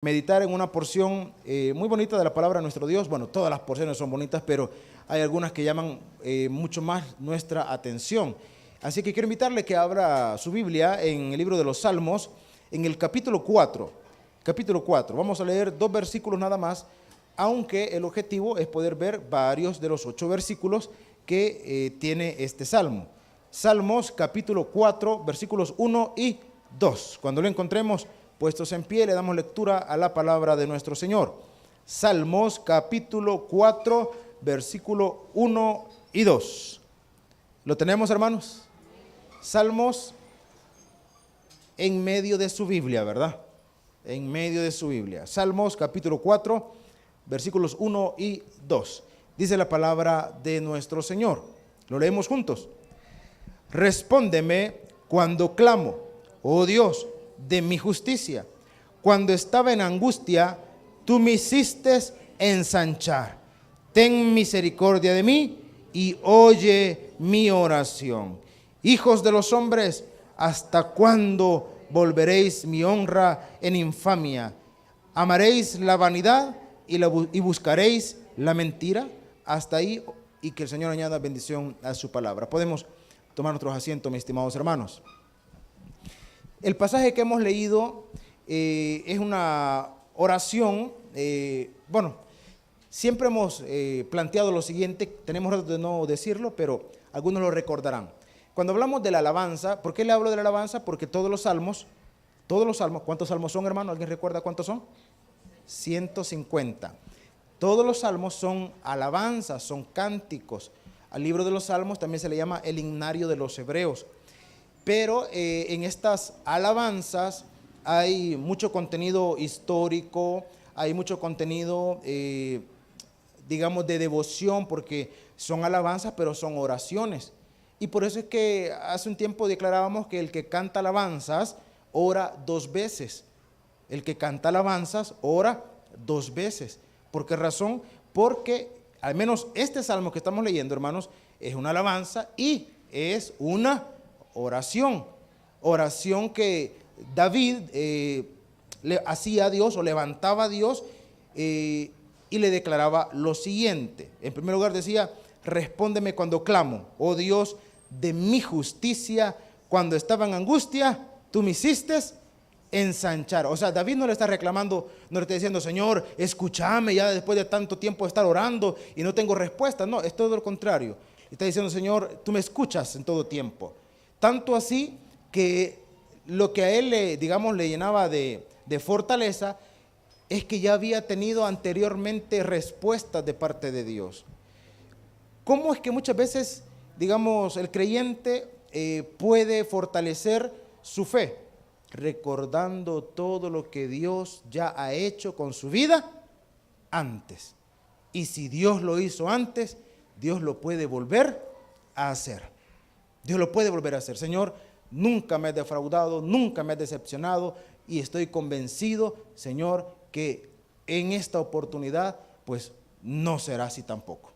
meditar en una porción muy bonita de la palabra de nuestro Dios. Bueno, todas las porciones son bonitas, pero hay algunas que llaman mucho más nuestra atención. Así que quiero invitarle que abra su Biblia en el libro de los Salmos, en el capítulo 4. Capítulo 4. Vamos a leer 2 versículos nada más, aunque el objetivo es poder ver varios de los 8 versículos que tiene este salmo. Salmos capítulo 4, versículos 1 y 2. Cuando lo encontremos puestos en pie, le damos lectura a la palabra de nuestro Señor. Salmos capítulo 4, versículo 1 y 2. ¿Lo tenemos, hermanos? Salmos en medio de su Biblia, ¿verdad? En medio de su Biblia. Salmos capítulo 4, versículos 1 y 2. Dice la palabra de nuestro Señor. Lo leemos juntos. Respóndeme cuando clamo, oh Dios, de mi justicia. Cuando estaba en angustia, tú me hiciste ensanchar. Ten misericordia de mí y oye mi oración. Hijos de los hombres, ¿hasta cuándo volveréis mi honra en infamia? ¿Amaréis la vanidad y buscaréis la mentira? Hasta ahí, y que el Señor añada bendición a su palabra. Podemos tomar nuestros asientos, mis estimados hermanos. El pasaje que hemos leído es una oración. Siempre hemos planteado lo siguiente, tenemos rato de no decirlo, pero algunos lo recordarán. Cuando hablamos de la alabanza, ¿por qué le hablo de la alabanza? Porque todos los salmos, ¿cuántos salmos son, hermano? ¿Alguien recuerda cuántos son? 150. Todos los salmos son alabanzas, son cánticos. Al libro de los salmos también se le llama el himnario de los hebreos. Pero en estas alabanzas hay mucho contenido histórico, hay mucho contenido, digamos, de devoción, porque son alabanzas, pero son oraciones. Y por eso es que hace un tiempo declarábamos que el que canta alabanzas ora 2 veces. El que canta alabanzas ora 2 veces. ¿Por qué razón? Porque al menos este salmo que estamos leyendo, hermanos, es una alabanza y es una oración que David le hacía a Dios o levantaba a Dios y le declaraba lo siguiente. En primer lugar decía: respóndeme cuando clamo, oh Dios, de mi justicia. Cuando estaba en angustia, tú me hiciste ensanchar. O sea, David no le está reclamando, no le está diciendo: Señor, escúchame ya después de tanto tiempo de estar orando y no tengo respuesta. No, es todo lo contrario. Está diciendo: Señor, tú me escuchas en todo tiempo. Tanto así que lo que a él le llenaba de fortaleza es que ya había tenido anteriormente respuestas de parte de Dios. ¿Cómo es que muchas veces, el creyente puede fortalecer su fe? Recordando todo lo que Dios ya ha hecho con su vida antes. Y si Dios lo hizo antes, Dios lo puede volver a hacer. Dios lo puede volver a hacer. Señor, nunca me has defraudado, nunca me has decepcionado y estoy convencido, Señor, que en esta oportunidad, pues no será así tampoco.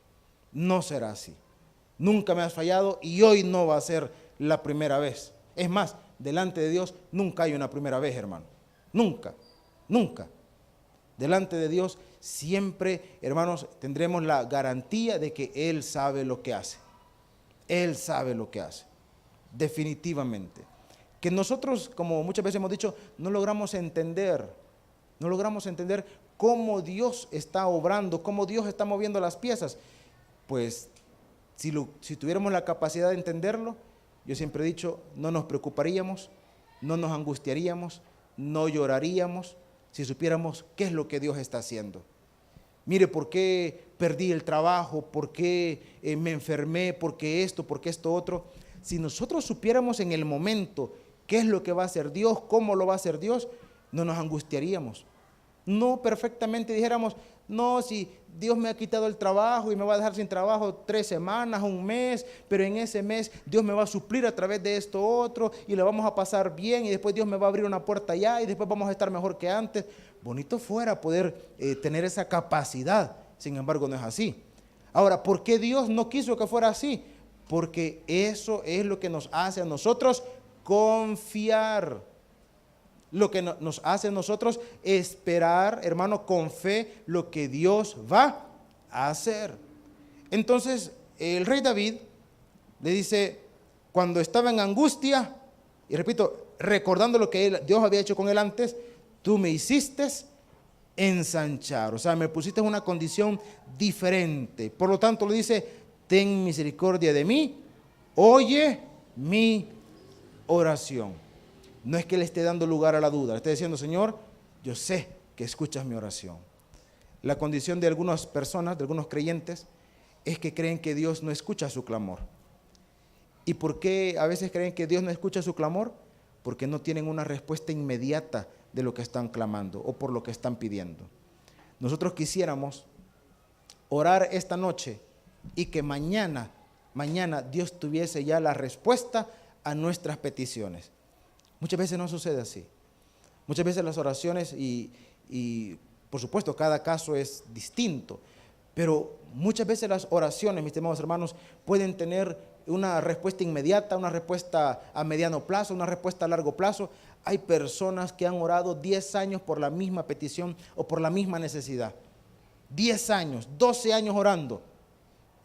No será así. Nunca me has fallado y hoy no va a ser la primera vez. Es más, delante de Dios nunca hay una primera vez, hermano. Nunca, nunca. Delante de Dios siempre, hermanos, tendremos la garantía de que Él sabe lo que hace. Él sabe lo que hace, definitivamente. Que nosotros, como muchas veces hemos dicho, no logramos entender cómo Dios está obrando, cómo Dios está moviendo las piezas. Pues si tuviéramos la capacidad de entenderlo, yo siempre he dicho, no nos preocuparíamos, no nos angustiaríamos, no lloraríamos, si supiéramos qué es lo que Dios está haciendo. Mire, ¿por qué perdí el trabajo? ¿Por qué me enfermé? ¿Por qué esto? ¿Por qué esto otro? Si nosotros supiéramos en el momento qué es lo que va a hacer Dios, cómo lo va a hacer Dios, no nos angustiaríamos. No perfectamente dijéramos: no, si Dios me ha quitado el trabajo y me va a dejar sin trabajo 3 semanas, 1 mes, pero en ese mes Dios me va a suplir a través de esto otro y lo vamos a pasar bien y después Dios me va a abrir una puerta allá y después vamos a estar mejor que antes. Bonito fuera poder tener esa capacidad, sin embargo no es así. Ahora, ¿por qué Dios no quiso que fuera así? Porque eso es lo que nos hace a nosotros confiar. lo que nos hace a nosotros esperar, hermano, con fe lo que Dios va a hacer. Entonces, el rey David le dice, cuando estaba en angustia, y repito, recordando lo que Dios había hecho con él antes, tú me hiciste ensanchar, o sea, me pusiste en una condición diferente. Por lo tanto, le dice, ten misericordia de mí, oye mi oración. No es que le esté dando lugar a la duda, le está diciendo, Señor, yo sé que escuchas mi oración. La condición de algunas personas, de algunos creyentes, es que creen que Dios no escucha su clamor. ¿Y por qué a veces creen que Dios no escucha su clamor? Porque no tienen una respuesta inmediata de lo que están clamando o por lo que están pidiendo. Nosotros quisiéramos orar esta noche y que mañana Dios tuviese ya la respuesta a nuestras peticiones. Muchas veces no sucede así. Muchas veces las oraciones y por supuesto cada caso es distinto, pero muchas veces las oraciones, mis estimados hermanos, pueden tener una respuesta inmediata, una respuesta a mediano plazo, una respuesta a largo plazo. Hay personas que han orado 10 años por la misma petición o por la misma necesidad. 10 años, 12 años orando.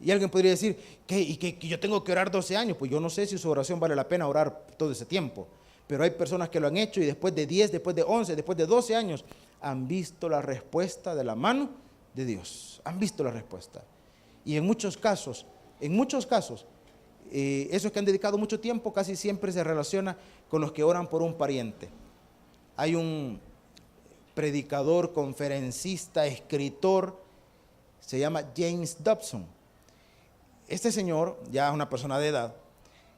Y alguien podría decir, que yo tengo que orar 12 años. Pues yo no sé si su oración vale la pena orar todo ese tiempo. Pero hay personas que lo han hecho y después de 10, después de 11, después de 12 años, han visto la respuesta de la mano de Dios. Han visto la respuesta. Y en muchos casos, esos que han dedicado mucho tiempo casi siempre se relaciona con los que oran por un pariente. Hay un predicador, conferencista, escritor, se llama James Dobson. Este señor, ya una persona de edad,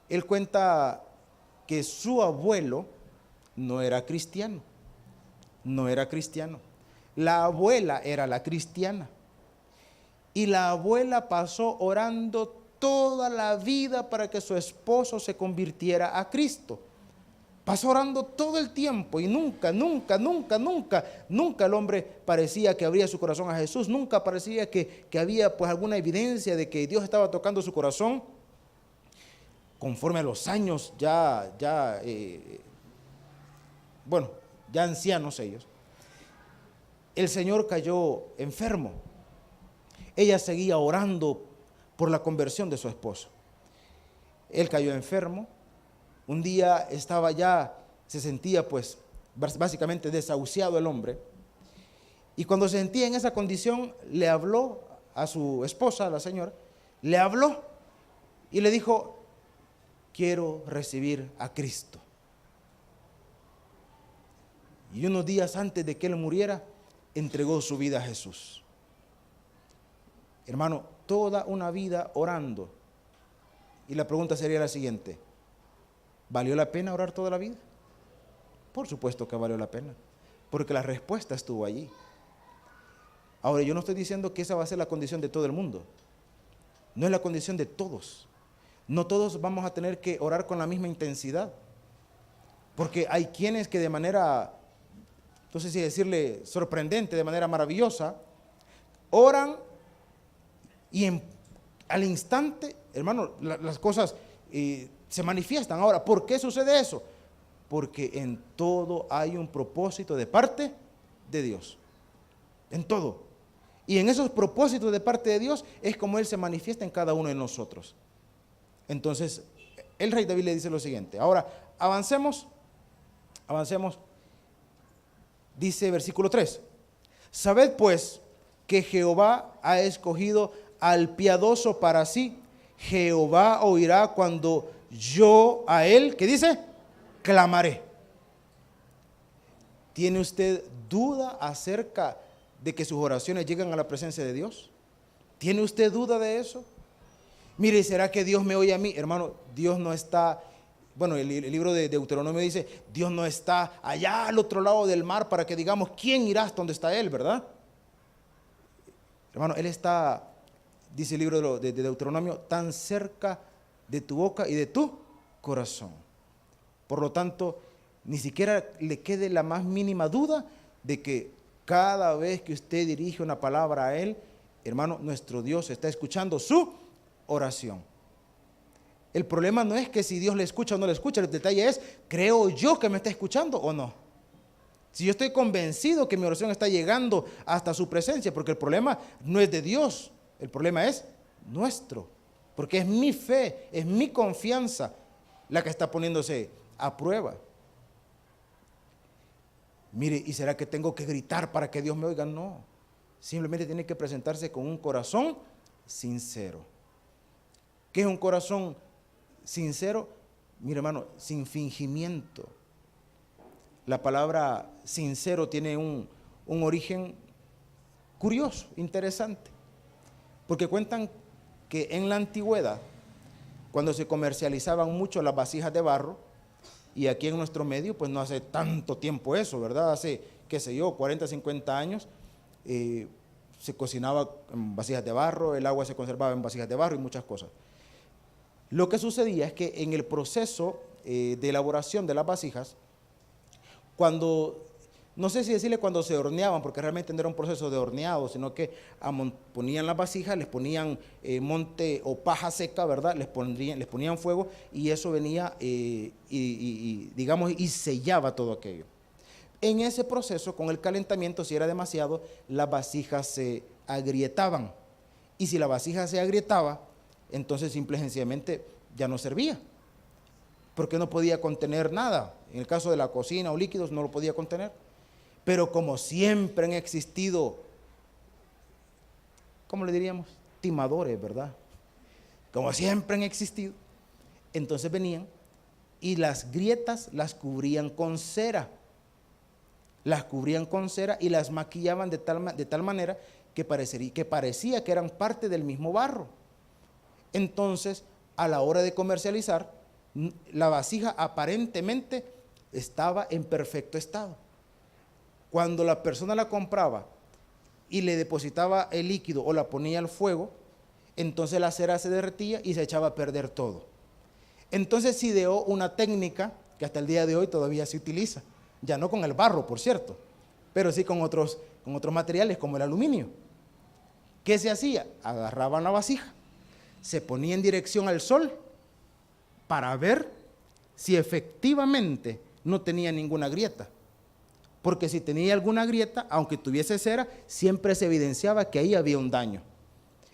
él cuenta que su abuelo no era cristiano. La abuela era la cristiana. Y la abuela pasó orando toda la vida para que su esposo se convirtiera a Cristo. Pasó orando todo el tiempo y nunca el hombre parecía que abría su corazón a Jesús. Nunca parecía que había pues alguna evidencia de que Dios estaba tocando su corazón. Conforme a los años ya ancianos ellos, el Señor cayó enfermo. Ella seguía orando por la conversión de su esposo. Él cayó enfermo. Un día se sentía pues básicamente desahuciado el hombre. Y cuando se sentía en esa condición, le habló a su esposa, a la señora, le habló y le dijo, quiero recibir a Cristo. Y unos días antes de que él muriera, entregó su vida a Jesús. Hermano, toda una vida orando. Y la pregunta sería la siguiente: ¿valió la pena orar toda la vida? Por supuesto que valió la pena, porque la respuesta estuvo allí. Ahora, yo no estoy diciendo que esa va a ser la condición de todo el mundo. No es la condición de todos. No todos vamos a tener que orar con la misma intensidad. Porque hay quienes que de manera, no sé si decirle sorprendente, de manera maravillosa, oran y al instante, hermano, las cosas se manifiestan. Ahora, ¿por qué sucede eso? Porque en todo hay un propósito de parte de Dios. En todo. Y en esos propósitos de parte de Dios es como Él se manifiesta en cada uno de nosotros. Entonces, el rey David le dice lo siguiente. Ahora, avancemos. Dice versículo 3. Sabed pues que Jehová ha escogido al piadoso para sí. Jehová oirá cuando yo a él, ¿qué dice? Clamaré. ¿Tiene usted duda acerca de que sus oraciones llegan a la presencia de Dios? ¿Tiene usted duda de eso? Mire, ¿será que Dios me oye a mí? Hermano, Dios no está, bueno, el libro de Deuteronomio dice, Dios no está allá al otro lado del mar para que digamos, ¿quién irá hasta donde está Él, verdad? Hermano, Él está, dice el libro de Deuteronomio, tan cerca de tu boca y de tu corazón. Por lo tanto, ni siquiera le quede la más mínima duda de que cada vez que usted dirige una palabra a Él, hermano, nuestro Dios está escuchando su oración. El problema no es que si Dios le escucha o no le escucha, el detalle es, ¿creo yo que me está escuchando o no? Si yo estoy convencido que mi oración está llegando hasta su presencia, porque el problema no es de Dios, el problema es nuestro, porque es mi fe, es mi confianza la que está poniéndose a prueba. Mire, ¿y será que tengo que gritar para que Dios me oiga? No, simplemente tiene que presentarse con un corazón sincero. ¿Qué es un corazón sincero? Mire, hermano, sin fingimiento. La palabra sincero tiene un origen curioso, interesante, porque cuentan que en la antigüedad, cuando se comercializaban mucho las vasijas de barro, y aquí en nuestro medio, pues no hace tanto tiempo eso, ¿verdad? Hace, qué sé yo, 40, 50 años, se cocinaba en vasijas de barro, el agua se conservaba en vasijas de barro y muchas cosas. Lo que sucedía es que en el proceso de elaboración de las vasijas, cuando, no sé si decirle cuando se horneaban, porque realmente no era un proceso de horneado, sino que ponían las vasijas, les ponían monte o paja seca, ¿verdad? Les ponían fuego y eso venía digamos, y sellaba todo aquello. En ese proceso, con el calentamiento, si era demasiado, las vasijas se agrietaban. Y si la vasija se agrietaba, entonces simple y sencillamente ya no servía, porque no podía contener nada. En el caso de la cocina o líquidos no lo podía contener. Pero como siempre han existido, ¿cómo le diríamos? Timadores, ¿verdad? Como siempre han existido, entonces venían y las grietas las cubrían con cera. Las cubrían con cera y las maquillaban de tal manera que parecía que eran parte del mismo barro. Entonces, a la hora de comercializar, la vasija aparentemente estaba en perfecto estado. Cuando la persona la compraba y le depositaba el líquido o la ponía al fuego, entonces la cera se derretía y se echaba a perder todo. Entonces se ideó una técnica que hasta el día de hoy todavía se utiliza, ya no con el barro, por cierto, pero sí con otros materiales como el aluminio. ¿Qué se hacía? Agarraban la vasija, se ponía en dirección al sol para ver si efectivamente no tenía ninguna grieta. Porque si tenía alguna grieta, aunque tuviese cera, siempre se evidenciaba que ahí había un daño.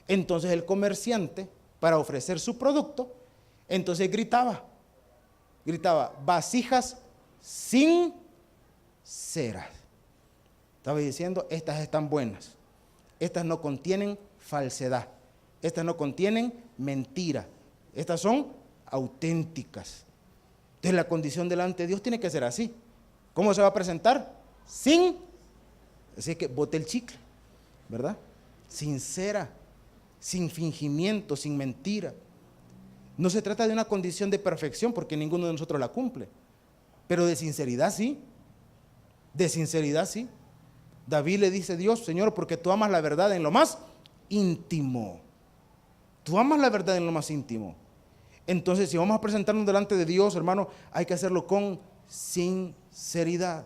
Entonces el comerciante, para ofrecer su producto, entonces gritaba, vasijas sin cera. Estaba diciendo, estas están buenas, estas no contienen falsedad, estas no contienen mentira, estas son auténticas. Entonces la condición delante de Dios tiene que ser así. ¿Cómo se va a presentar? Así que bote el chicle, ¿verdad? Sincera, sin fingimiento, sin mentira. No se trata de una condición de perfección porque ninguno de nosotros la cumple, pero de sinceridad sí, de sinceridad sí. David le dice a Dios, Señor, porque tú amas la verdad en lo más íntimo. Tú amas la verdad en lo más íntimo. Entonces, si vamos a presentarnos delante de Dios, hermano, hay que hacerlo con sinceridad.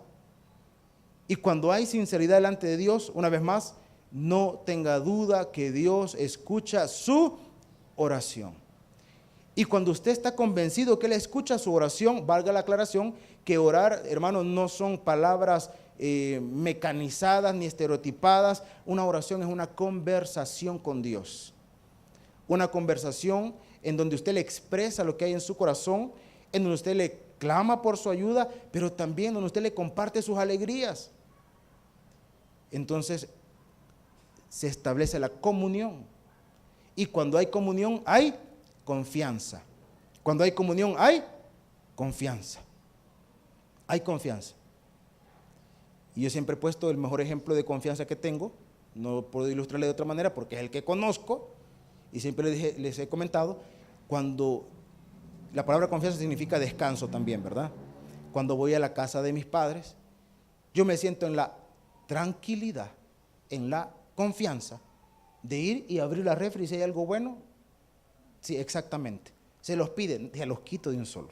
Y cuando hay sinceridad delante de Dios, una vez más, no tenga duda que Dios escucha su oración. Y cuando usted está convencido que Él escucha su oración, valga la aclaración, que orar, hermano, no son palabras mecanizadas ni estereotipadas. Una oración es una conversación con Dios. Una conversación en donde usted le expresa lo que hay en su corazón, en donde usted le clama por su ayuda, pero también donde usted le comparte sus alegrías. Entonces se establece la comunión. Y cuando hay comunión hay confianza. Cuando hay comunión hay confianza. Hay confianza. Y yo siempre he puesto el mejor ejemplo de confianza que tengo. No puedo ilustrarle de otra manera porque es el que conozco. Y siempre les he comentado, cuando la palabra confianza significa descanso también, ¿verdad? Cuando voy a la casa de mis padres, yo me siento en la tranquilidad, en la confianza de ir y abrir la refri y si hay algo bueno, sí, exactamente. Se los piden, se los quito de un solo.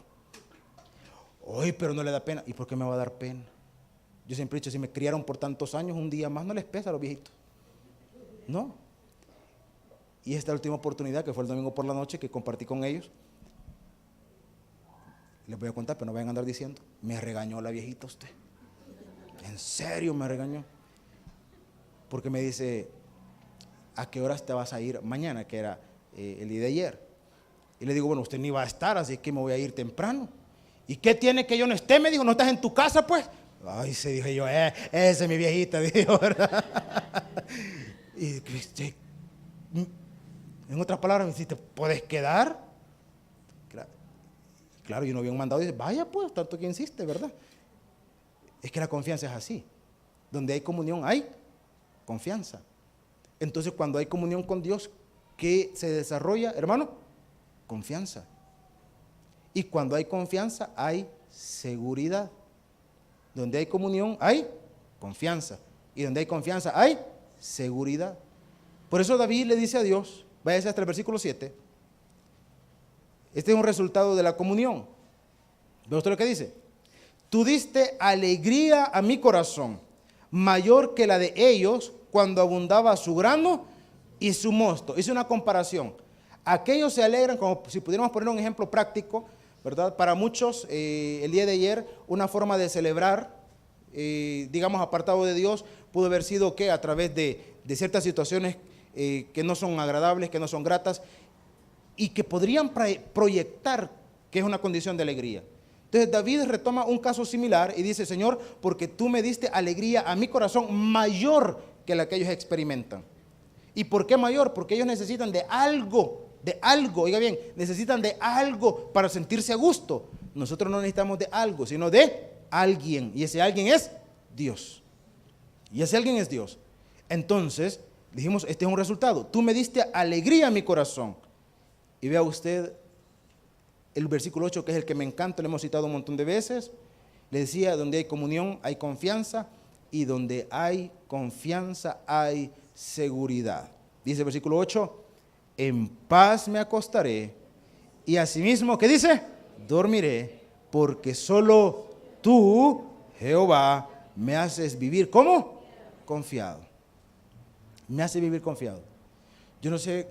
Hoy, pero no le da pena. ¿Y por qué me va a dar pena? Yo siempre he dicho, si me criaron por tantos años, un día más no les pesa a los viejitos. No. Y esta última oportunidad, que fue el domingo por la noche, que compartí con ellos, les voy a contar, pero no vayan a andar diciendo, me regañó la viejita usted. ¿En serio? Me regañó. Porque me dice, ¿a qué horas te vas a ir mañana? Que era el día de ayer. Y le digo, bueno, usted ni va a estar, así que me voy a ir temprano. ¿Y qué tiene que yo no esté? Me dijo, ¿no estás en tu casa, pues? Ay, se dije yo, esa es mi viejita, dijo, ¿verdad? Y en otras palabras me dice, ¿te puedes quedar? Claro, yo no había un mandado y dice, vaya pues, tanto que insiste, ¿verdad? Es que la confianza es así. Donde hay comunión hay confianza. Entonces, cuando hay comunión con Dios, ¿qué se desarrolla, hermano? Confianza. Y cuando hay confianza, hay seguridad. Donde hay comunión, hay confianza. Y donde hay confianza, hay seguridad. Por eso David le dice a Dios, váyase hasta el versículo 7. Este es un resultado de la comunión. ¿Ve usted lo que dice? Tú diste alegría a mi corazón, mayor que la de ellos cuando abundaba su grano y su mosto. Hice una comparación. Aquellos se alegran, como si pudiéramos poner un ejemplo práctico, ¿verdad? Para muchos, el día de ayer, una forma de celebrar, digamos, apartado de Dios, pudo haber sido que a través de ciertas situaciones que no son agradables, que no son gratas, y que podrían proyectar que es una condición de alegría. Entonces David retoma un caso similar y dice, Señor, porque tú me diste alegría a mi corazón mayor que la que ellos experimentan. ¿Y por qué mayor? Porque ellos necesitan de algo, oiga bien, necesitan de algo para sentirse a gusto. Nosotros no necesitamos de algo, sino de alguien, y ese alguien es Dios. Y ese alguien es Dios. Entonces, dijimos, este es un resultado. Tú me diste alegría a mi corazón. Y vea usted el versículo 8, que es el que me encanta, lo hemos citado un montón de veces. Le decía, donde hay comunión hay confianza, y donde hay confianza hay seguridad. Dice el versículo 8, en paz me acostaré, y asimismo, ¿qué dice? Dormiré, porque solo tú, Jehová, me haces vivir, ¿cómo? Confiado. Me hace vivir confiado. Yo no sé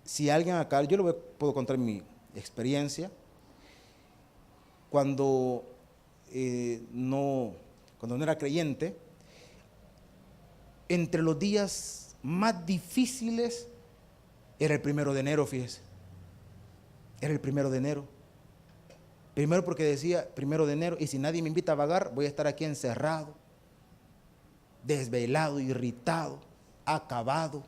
si alguien acá, yo le puedo contar mi experiencia, cuando no era creyente, entre los días más difíciles era el 1 de enero, fíjese. Era el 1 de enero. Primero porque decía 1 de enero, y si nadie me invita a vagar, voy a estar aquí encerrado, desvelado, irritado, acabado.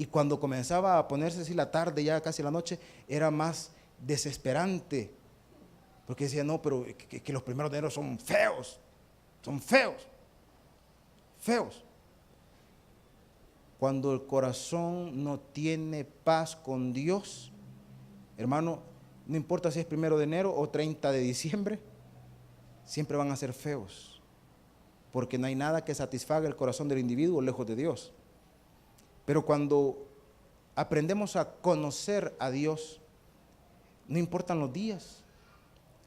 Y cuando comenzaba a ponerse así la tarde, ya casi la noche, era más desesperante. Porque decía, no, pero que los 1 de enero son feos. Son feos. Feos. Cuando el corazón no tiene paz con Dios, hermano, no importa si es 1 de enero o 30 de diciembre, siempre van a ser feos. Porque no hay nada que satisfaga el corazón del individuo lejos de Dios. Pero cuando aprendemos a conocer a Dios, no importan los días,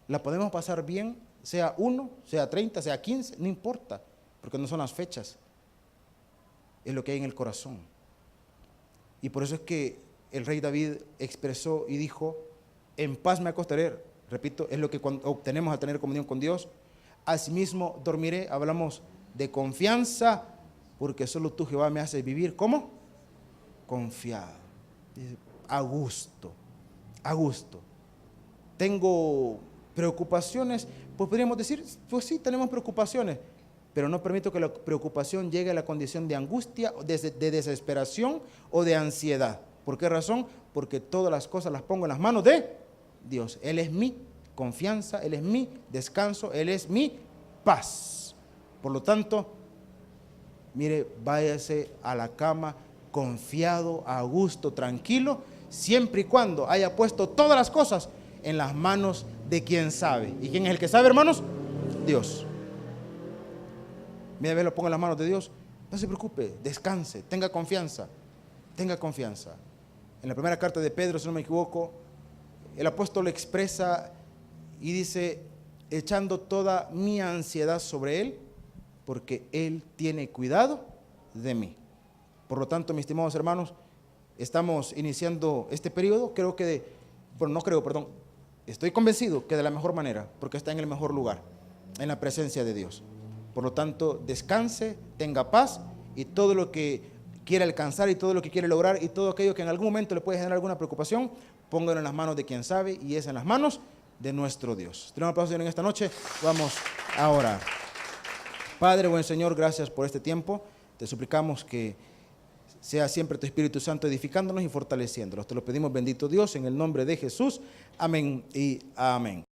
la podemos pasar bien, sea 1, sea 30, sea 15, no importa, porque no son las fechas, es lo que hay en el corazón. Y por eso es que el rey David expresó y dijo, en paz me acostaré, repito, es lo que obtenemos al tener comunión con Dios, asimismo dormiré. Hablamos de confianza, porque solo tú, Jehová, me haces vivir, ¿cómo? Confiado, a gusto, a gusto. Tengo preocupaciones, pues podríamos decir, pues sí, tenemos preocupaciones, pero no permito que la preocupación llegue a la condición de angustia, de desesperación o de ansiedad. ¿Por qué razón? Porque todas las cosas las pongo en las manos de Dios. Él es mi confianza, Él es mi descanso, Él es mi paz. Por lo tanto, mire, váyase a la cama confiado, a gusto, tranquilo, siempre y cuando haya puesto todas las cosas en las manos de quien sabe. ¿Y quién es el que sabe, hermanos? Dios. Mira, lo pongo en las manos de Dios. No se preocupe, descanse, tenga confianza, tenga confianza. En la primera carta de Pedro, si no me equivoco, el apóstol expresa y dice, echando toda mi ansiedad sobre Él, porque Él tiene cuidado de mí. Por lo tanto, mis estimados hermanos, estamos iniciando este periodo, estoy convencido que de la mejor manera, porque está en el mejor lugar. en la presencia de Dios. Por lo tanto, descanse, tenga paz y todo lo que quiere alcanzar y todo lo que quiere lograr y todo aquello que en algún momento le puede generar alguna preocupación, póngalo en las manos de quien sabe y es en las manos de nuestro Dios. Tenemos un aplauso en esta noche. Vamos a orar. Padre, buen Señor, gracias por este tiempo. Te suplicamos que sea siempre tu Espíritu Santo edificándonos y fortaleciéndonos. Te lo pedimos, bendito Dios, en el nombre de Jesús. Amén y amén.